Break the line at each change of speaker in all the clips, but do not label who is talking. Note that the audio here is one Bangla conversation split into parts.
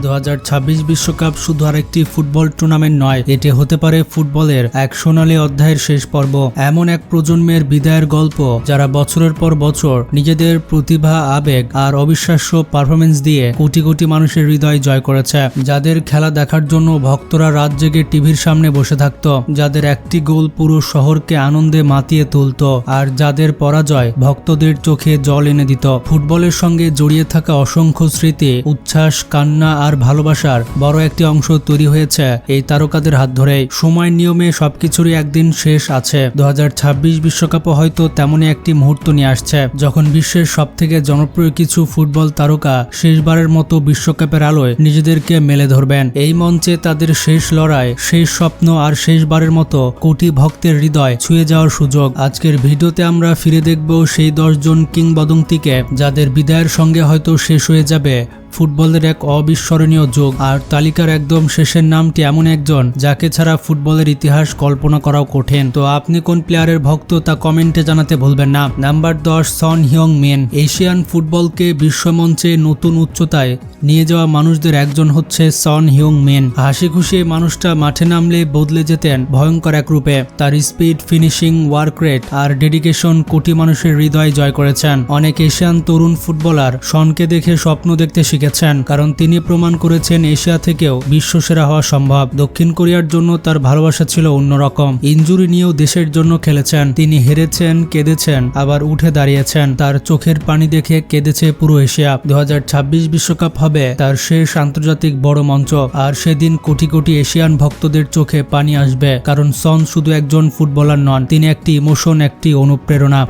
2026 বিশ্বকাপ শুধু আরেকটি ফুটবল টুর্নামেন্ট নয়, এটি হতে পারে ফুটবলের এক সোনালী অধ্যায়ের শেষ পর্ব। এমন এক প্রজন্মের বিদায়ের গল্প যারা বছরের পর বছর নিজেদের প্রতিভা, আবেগ আর অবিশ্বাস্য পারফরমেন্স দিয়ে কোটি কোটি মানুষের হৃদয় জয় করেছে। যাদের খেলা দেখার জন্য ভক্তরা রাত জেগে টিভির সামনে বসে থাকত, যাদের একটি গোল পুরো শহরকে আনন্দে মাতিয়ে তুলত, আর যাদের পরাজয় ভক্তদের চোখে জল এনে দিত। ফুটবলের সঙ্গে জড়িয়ে থাকা অসংখ্য স্মৃতি, উচ্ছ্বাস, কান্না আর ভালোবাসার বড় একটি অংশ তৈরি হয়েছে এই তারকাদের হাত ধরেই। সময়ের নিয়মে সবকিছুরই একদিন শেষ আছে। 2026 বিশ্বকাপও হয়তো তেমনই একটি মুহূর্ত নিয়ে আসছে, যখন বিশ্বের সবথেকে জনপ্রিয় কিছু ফুটবল তারকা শেষবারের মতো বিশ্বকাপের আলোয় নিজেদেরকে মেলে ধরবেন। এই মঞ্চে তাদের শেষ লড়াই, শেষ স্বপ্ন আর শেষবারের মতো কোটি ভক্তের হৃদয় ছুঁয়ে যাওয়ার সুযোগ। আজকের ভিডিওতে আমরা ফিরে দেখব সেই 10 জন কিংবদন্তিকে, যাদের বিদায়ের সঙ্গে হয়তো শেষ হয়ে যাবে ফুটবলের এক অবিস্মরণীয় যুগ। আর তালিকার একদম শেষের নামটি এমন একজন যাকে ছাড়া ফুটবলের ইতিহাস কল্পনা করাও কঠিন। তো আপনি কোন প্লেয়ারের ভক্ত তা কমেন্টে জানাতে ভুলবেন না। নাম্বার 10, সন হিয়ং মিন। এশিয়ান ফুটবলকে বিশ্বমঞ্চে নতুন উচ্চতায় নিয়ে যাওয়া মানুষদের একজন হচ্ছে সন হিয়ং মিন। হাসি খুশি এই মানুষটা মাঠে নামলে বদলে যেতেন ভয়ঙ্কর এক রূপে। তার স্পিড, ফিনিশিং, ওয়ার্ক রেট আর ডেডিকেশন কোটি মানুষের হৃদয় জয় করেছেন। অনেক এশিয়ান তরুণ ফুটবলার সনকে দেখে স্বপ্ন দেখতে শিখেছেন, কারণ তিনি প্রমাণ করেছেন এশিয়া থেকেও বিশ্বসেরা হওয়া সম্ভব। দক্ষিণ কোরিয়ার জন্য তার ভালোবাসা ছিল অন্যরকম। ইনজুরি নিয়েও দেশের জন্য খেলেছেন। তিনি হেরেছেন, কেঁদেছেন, আবার উঠে দাঁড়িয়েছেন। তার চোখের পানি দেখে কেঁদেছে পুরো এশিয়া। 2026 বিশ্বকাপ হবে তার শেষ আন্তর্জাতিক বড় মঞ্চ, আর সেদিন কোটি কোটি এশিয়ান ভক্তদের চোখে পানি আসবে, কারণ সন শুধু একজন ফুটবলার নন, তিনি একটি ইমোশন, একটি অনুপ্রেরণা।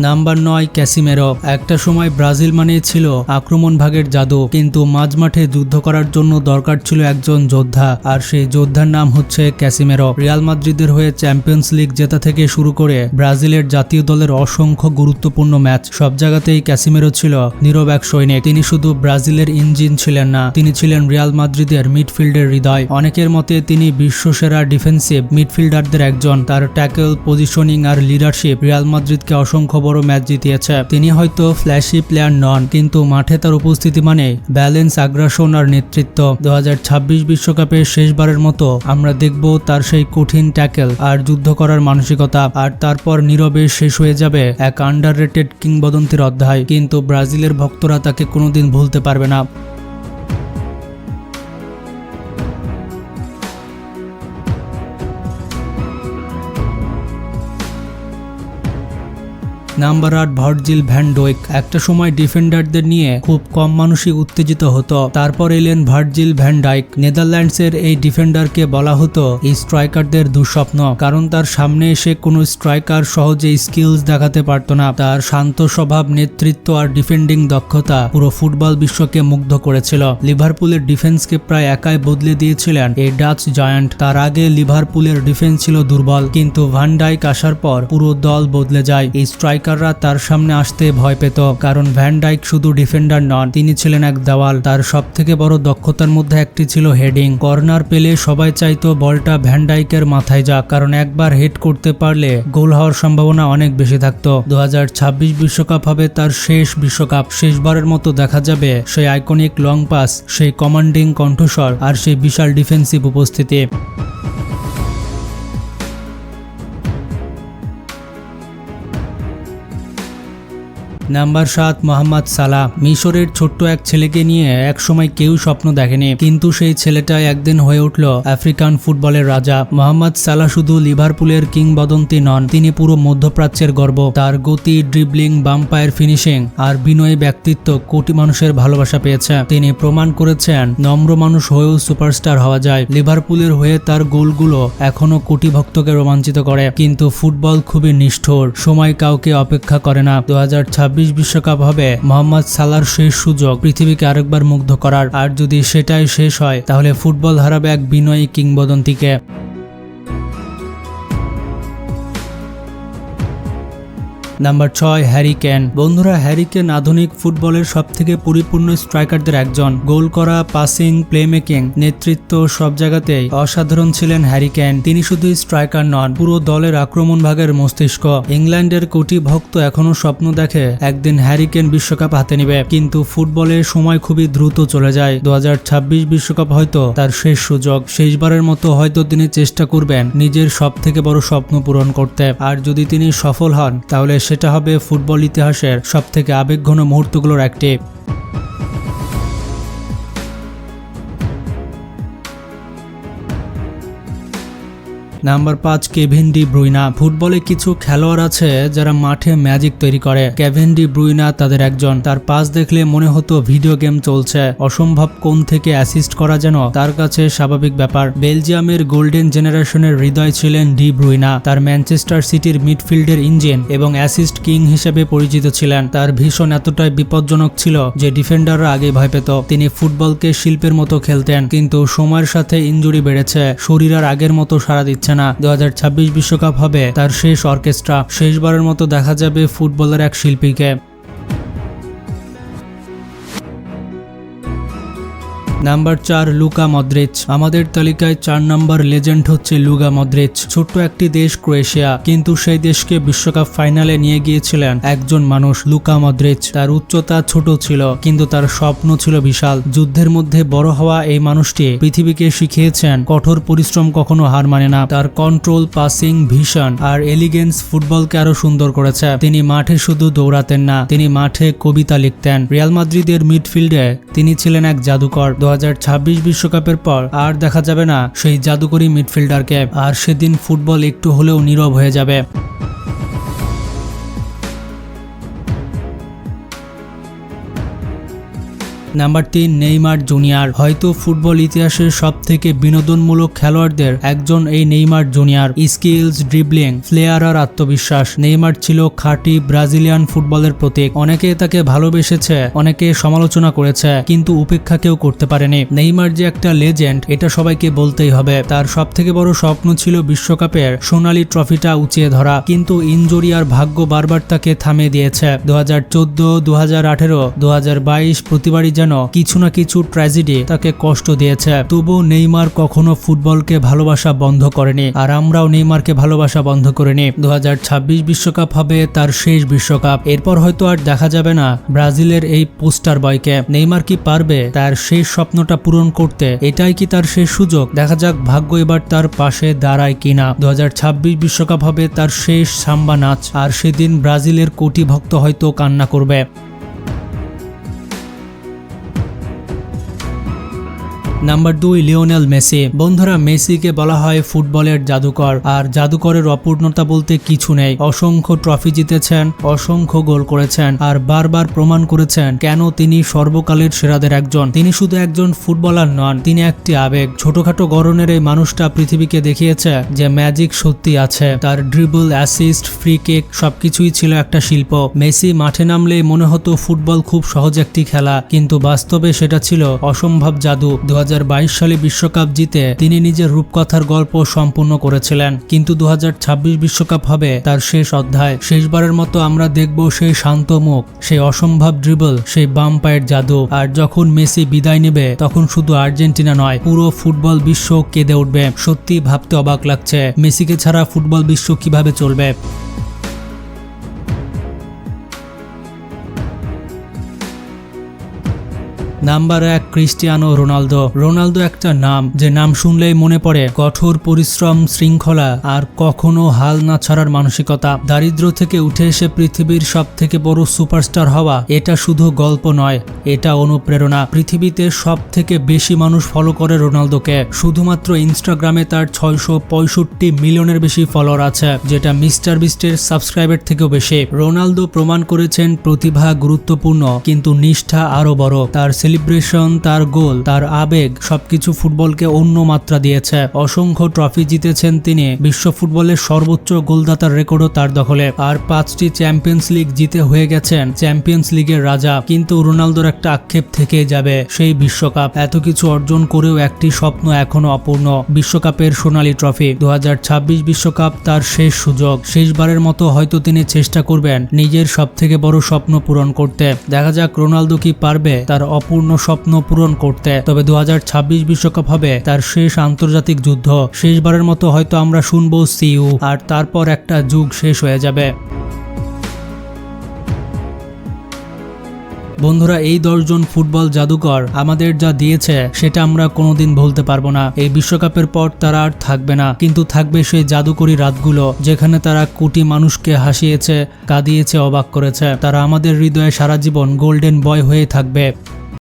Number 9, Casemiro. একটা সময় ব্রাজিল মানে ছিল আক্রমণ ভাগের জাদু, কিন্তু মাঝমাঠে যুদ্ধ করার জন্য দরকার ছিল একজন যোদ্ধা, আর সেই যোদ্ধার নাম হচ্ছে ক্যাসিমেরো। রিয়াল মাদ্রিদের হয়ে চ্যাম্পিয়ন্স লিগ জেতা থেকে শুরু করে ব্রাজিলের জাতীয় দলের অসংখ্য গুরুত্বপূর্ণ ম্যাচ, সব জায়গাতেই ক্যাসিমেরো ছিল নীরব এক সৈনিক। তিনি শুধু ব্রাজিলের ইঞ্জিন ছিলেন না, তিনি ছিলেন রিয়াল মাদ্রিদের মিডফিল্ডের হৃদয়। অনেকের মতে তিনি বিশ্বসেরা ডিফেন্সিভ মিডফিল্ডারদের একজন। তার ট্যাকল, পজিশনিং আর লিডারশিপ রিয়াল মাদ্রিদকে অসংখ্য বড় ম্যাচ জিতিয়েছে। তিনি হয়তো ফ্ল্যাশি প্লেয়ার নন, কিন্তু মাঠে তার উপস্থিতি মানে ব্যালেন্স, আগ্রাসন আর নেতৃত্ব। 2026 বিশ্বকাপে শেষবারের মতো আমরা দেখব তার সেই কঠিন ট্যাকল আর যুদ্ধ করার মানসিকতা, আর তারপর নীরবে শেষ হয়ে যাবে এক আন্ডাররেটেড কিংবদন্তির অধ্যায়। কিন্তু ব্রাজিলের ভক্তরা তাকে কোনোদিন ভুলতে পারবে না। Number 8, Virgil van ডোয়েক। একটা সময় ডিফেন্ডারদের নিয়ে খুব কম মানুষই উত্তেজিত হতো। তারপর এলেন ভার্জিল ভ্যান ডাইক। নেদারল্যান্ডসের এই ডিফেন্ডারকে বলা হতো এই স্ট্রাইকারদের দুঃস্বপ্ন, কারণ তার সামনে এসে কোনো স্ট্রাইকার সহজে স্কিলস দেখাতে পারত না। তার শান্ত স্বভাব, নেতৃত্ব আর ডিফেন্ডিং দক্ষতা পুরো ফুটবল বিশ্বকে মুগ্ধ করেছিল। লিভারপুলের ডিফেন্সকে প্রায় একাই বদলে দিয়েছিলেন এই ডাচ জায়ান্ট। তার আগে লিভারপুলের ডিফেন্স ছিল দুর্বল, কিন্তু ভ্যান ডাইক আসার পর পুরো দল বদলে যায়। এই স্ট্রাইকাররা তার সামনে আসতে ভয় পেত, কারণ ভ্যান ডাইক শুধু ডিফেন্ডার নন, তিনি ছিলেন এক দেওয়াল। তার সবথেকে বড় দক্ষতার মধ্যে একটি ছিল হেডিং। কর্নার পেলে সবাই চাইতো বলটা ভ্যান ডাইকের মাথায় যাক, কারণ একবার হেড করতে পারলে গোল হওয়ার সম্ভাবনা অনেক বেশি থাকতো। 2026 বিশ্বকাপ হবে তার শেষ বিশ্বকাপ। শেষবারের মতো দেখা যাবে সেই আইকনিক লং পাস, সেই কমান্ডিং কণ্ঠস্বর আর সেই বিশাল ডিফেন্সিভ উপস্থিতি। নাম্বার 7, মোহাম্মদ সালাহ। মিশরের ছোট্ট এক ছেলেকে নিয়ে একসময় কেউ স্বপ্ন দেখেনি, কিন্তু সেই ছেলেটা একদিন হয়ে উঠল আফ্রিকান ফুটবলের রাজা। মোহাম্মদ সালাহ শুধু লিভারপুলের কিংবদন্তি নন, তিনি পুরো মধ্যপ্রাচ্যের গর্ব। তার গতি, ড্রিবলিং, বাম্পায়ার ফিনিশিং আর বিনয়ী ব্যক্তিত্ব কোটি মানুষের ভালোবাসা পেয়েছে। তিনি প্রমাণ করেছেন নম্র মানুষ হয়েও সুপারস্টার হওয়া যায়। লিভারপুলের হয়ে তার গোলগুলো এখনো কোটি ভক্তকে রোমাঞ্চিত করে। কিন্তু ফুটবল খুবই নিষ্ঠুর, সময় কাউকে অপেক্ষা করে না। 2026 বিশ্বকাপ হবে মোহাম্মদ সালাহর শেষ সুযোগ পৃথিবীকে আরেকবার মুগ্ধ করার, আর যদি সেটাই শেষ হয় তাহলে ফুটবল হারাবে এক বিনয়ী কিংবদন্তিকে। Number 6 Harry Kane. বন্ধুরা, হ্যারি কেন আধুনিক ফুটবলের সবথেকে পরিপূর্ণ স্ট্রাইকারদের একজন। গোল করা, পাসিং, প্লেমেকিং, নেতৃত্ব সব জায়গাতেই অসাধারণ ছিলেন হ্যারি কেন। তিনি শুধু স্ট্রাইকার নন, পুরো দলের আক্রমণ ভাগের মস্তিষ্ক। ইংল্যান্ডের কোটি ভক্ত এখনো স্বপ্ন দেখে একদিন হ্যারি কেন বিশ্বকাপ হাতে নেবে, কিন্তু ফুটবলের সময় খুবই দ্রুত চলে যায়। 2026 বিশ্বকাপ হয়তো তার শেষ সুযোগ। শেষবারের মতো হয়তো তিনি চেষ্টা করবেন নিজের সবথেকে বড় স্বপ্ন পূরণ করতে। আর যদি তিনি সফল হন তাহলে সেটা হবে ফুটবল ইতিহাসের সবথেকে আবেগঘন মুহূর্তগুলোর একটি। Number 5 Kevin De Bruyne. ফুটবলে কিছু খেলোয়াড় আছে যারা মাঠে ম্যাজিক তৈরি করে। কেভিন ডি ব্রুইনা তাদের একজন। তার পাস দেখলে মনে হতো ভিডিও গেম চলছে। অসম্ভব কোণ থেকে অ্যাসিস্ট করা যেন তার কাছে স্বাভাবিক ব্যাপার। বেলজিয়ামের গোল্ডেন জেনারেশনের হৃদয় ছিলেন ডি ব্রুইনা। তার ম্যানচেস্টার সিটির মিডফিল্ডের ইঞ্জিন এবং অ্যাসিস্ট কিং হিসেবে পরিচিত ছিলেন। তার ভীষণ এতটাই বিপজ্জনক ছিল যে ডিফেন্ডাররা আগে ভয় পেত। তিনি ফুটবলকে শিল্পের মতো খেলতেন, কিন্তু সময়ের সাথে ইনজুরি বেড়েছে, শরীর আর আগের মতো সাড়া দিচ্ছে না। 2026 বিশ্বকাপ হবে তার শেষ অর্কেস্ট্রা। শেষবারের মতো দেখা যাবে ফুটবলের এক শিল্পীকে। Number 4 Luka Modric. আমাদের তালিকায় 4 নম্বর লেজেন্ড হচ্ছে লুকা মদ্রিচ। ছোট্ট একটি দেশ ক্রোয়েশিয়া, কিন্তু সেই দেশকে বিশ্বকাপ ফাইনালে নিয়ে গিয়েছিলেন একজন মানুষ, লুকা মদ্রিচ। তার উচ্চতা ছোট ছিল, কিন্তু তার স্বপ্ন ছিল বিশাল। যুদ্ধের মধ্যে বড় হওয়া এই মানুষটি পৃথিবীকে শিখিয়েছেন কঠোর পরিশ্রম কখনো হার মানে না। তার কন্ট্রোল, পাসিং, ভিশন আর এলিগেন্স ফুটবলকে আরো সুন্দর করেছে। তিনি মাঠে শুধু দৌড়াতেন না, তিনি মাঠে কবিতা লিখতেন। রিয়াল মাদ্রিদের মিডফিল্ডে তিনি ছিলেন এক জাদুকর। 2026 বিশ্বকাপের পর আর দেখা যাবে না সেই জাদুকরী মিডফিল্ডারকে, আর সেদিন ফুটবল একটু হলেও নীরব হয়ে যাবে। Number 3 Neymar junior. হয়তো ফুটবল ইতিহাসের সবথেকে বিনোদনমূলক খেলোয়াড়দের একজন এই Neymar junior. Skills, dribbling, flair আর আত্মবিশ্বাস। নেইমার ছিল খাঁটি ব্রাজিলিয়ান ফুটবলের প্রতীক। অনেকে তাকে ভালোবেসেছে, অনেকে সমালোচনা করেছে, কিন্তু উপেক্ষা কেউ করতে পারেনি। নেইমার যে একটা লেজেন্ড এটা সবাইকে বলতেই হবে। তার সবথেকে বড় স্বপ্ন ছিল বিশ্বকাপের সোনালী ট্রফিটা উঁচিয়ে ধরা, কিন্তু ইনজুরি আর ভাগ্য বারবার তাকে থামিয়ে দিয়েছে। 2014, 2018, 2022 প্রতিবারই যেন কিছু না কিছু ট্র্যাজেডি তাকে কষ্ট দিয়েছে। তবু নেইমার কখনো ফুটবলকে ভালোবাসা বন্ধ করেনি, আর আমরাও নেইমারকে ভালোবাসা বন্ধ করিনি। 2026 বিশ্বকাপ হবে তার শেষ বিশ্বকাপ। এরপর হয়তো আর দেখা যাবে না ব্রাজিলের এই পোস্টার বয়কে। নেইমার কি পারবে তার শেষ স্বপ্নটা পূরণ করতে? এটাই কি তার শেষ সুযোগ? দেখা যাক ভাগ্য এবার তার পাশে দাঁড়ায় কিনা। 2026 বিশ্বকাপ হবে তার শেষ সাম্বা নাচ, আর সেদিন ব্রাজিলের কোটি ভক্ত হয়তো কান্না করবে। Number 2 Lionel Messi. বন্ধুরা, মেসিকে বলা হয় ফুটবলের জাদুকর, আর জাদুকরের অপূর্ণতা বলতে কিছু নেই। অসংখ্য ট্রফি জিতেছেন, অসংখ্য গোল করেছেন, আর বারবার প্রমাণ করেছেন কেন তিনি সর্বকালের সেরাদের একজন। তিনি শুধু একজন ফুটবলার নন, তিনি একটি আবেগ। ছোটখাটো গড়নের এই মানুষটা পৃথিবীকে দেখিয়েছে যে ম্যাজিক সত্যি আছে। তার ড্রিবল, অ্যাসিস্ট, ফ্রি কিক সবকিছুই ছিল একটা শিল্প। মেসি মাঠে নামলে মনে হতো ফুটবল খুব সহজ একটি খেলা, কিন্তু বাস্তবে সেটা ছিল অসম্ভব জাদু। 2022 সালে বিশ্বকাপ জিতে তিনি নিজের রূপকথার গল্প সম্পূর্ণ করেছিলেন, কিন্তু 2026 বিশ্বকাপ হবে তার শেষ অধ্যায়। শেষবারের মতো আমরা দেখব সেই শান্ত মুখ, সেই অসম্ভব ড্রিবল, সেই বাম পায়ের জাদু। আর যখন মেসি বিদায় নেবে তখন শুধু আর্জেন্টিনা নয়, পুরো ফুটবল বিশ্ব কেঁদে উঠবে। সত্যি ভাবতে অবাক লাগছে মেসিকে ছাড়া ফুটবল বিশ্ব কিভাবে চলবে। Number 1 Cristiano Ronaldo. রোনালদো একটা নাম, যে নাম শুনলেই মনে পড়ে কঠোর পরিশ্রম, শৃঙ্খলা আর কখনো হাল না ছাড়ার মানসিকতা। দারিদ্র থেকে উঠে এসে পৃথিবীর সবথেকে বড় সুপারস্টার হওয়া এটা শুধু গল্প নয়, এটা অনুপ্রেরণা। পৃথিবীতে সবথেকে বেশি মানুষ ফলো করে রোনালদোকে। শুধুমাত্র ইনস্টাগ্রামে তার 665 মিলিয়নের বেশি ফলোয়ার আছে, যেটা মিস্টার বিস্টের সাবস্ক্রাইবার থেকেও বেশি। রোনালদো প্রমাণ করেছেন প্রতিভা গুরুত্বপূর্ণ, কিন্তু নিষ্ঠা আরো বড়। তার সেলিব্রেশন, তার গোল, তার আবেগ সবকিছু ফুটবলকে অন্য মাত্রা দিয়েছে। অসংখ্য ট্রফি জিতেছেন তিনি, বিশ্ব ফুটবলের সর্বোচ্চ গোলদাতার রেকর্ডও তার দখলে, আর 5টি চ্যাম্পিয়ন্স লিগ জিতে হয়ে গেছেন চ্যাম্পিয়ন্স লিগের রাজা। কিন্তু রোনালদোর একটা আক্ষেপ থেকে যাবে, সেই বিশ্বকাপ। এত কিছু অর্জন করেও একটি স্বপ্ন এখনো অপূর্ণ, বিশ্বকাপের সোনালী ট্রফি। 2026 বিশ্বকাপ তার শেষ সুযোগ। শেষবারের মতো হয়তো তিনি চেষ্টা করবেন নিজের সবথেকে বড় স্বপ্ন পূরণ করতে। দেখা যাক রোনালদো কি পারবে তার অপূর্ণ স্বপ্ন পূরণ করতে। তবে 2026 বিশ্বকাপ হবে তার শেষ আন্তর্জাতিক যুদ্ধ। শেষবারের মতো হয়তো আমরা শুনবো সিইউ, আর তারপর একটা যুগ শেষ হয়ে যাবে। বন্ধুরা, এই 10 জন ফুটবল জাদুকর আমাদের যা দিয়েছে সেটা আমরা কোনোদিন ভুলতে পারবো না। এই বিশ্বকাপের পর তারা আর থাকবে না, কিন্তু থাকবে সেই জাদুকরী রাতগুলো যেখানে তারা কোটি মানুষকে হাসিয়েছে, কাঁদিয়েছে, অবাক করেছে। তারা আমাদের হৃদয়ে সারা জীবন গোল্ডেন বয় হয়ে থাকবে।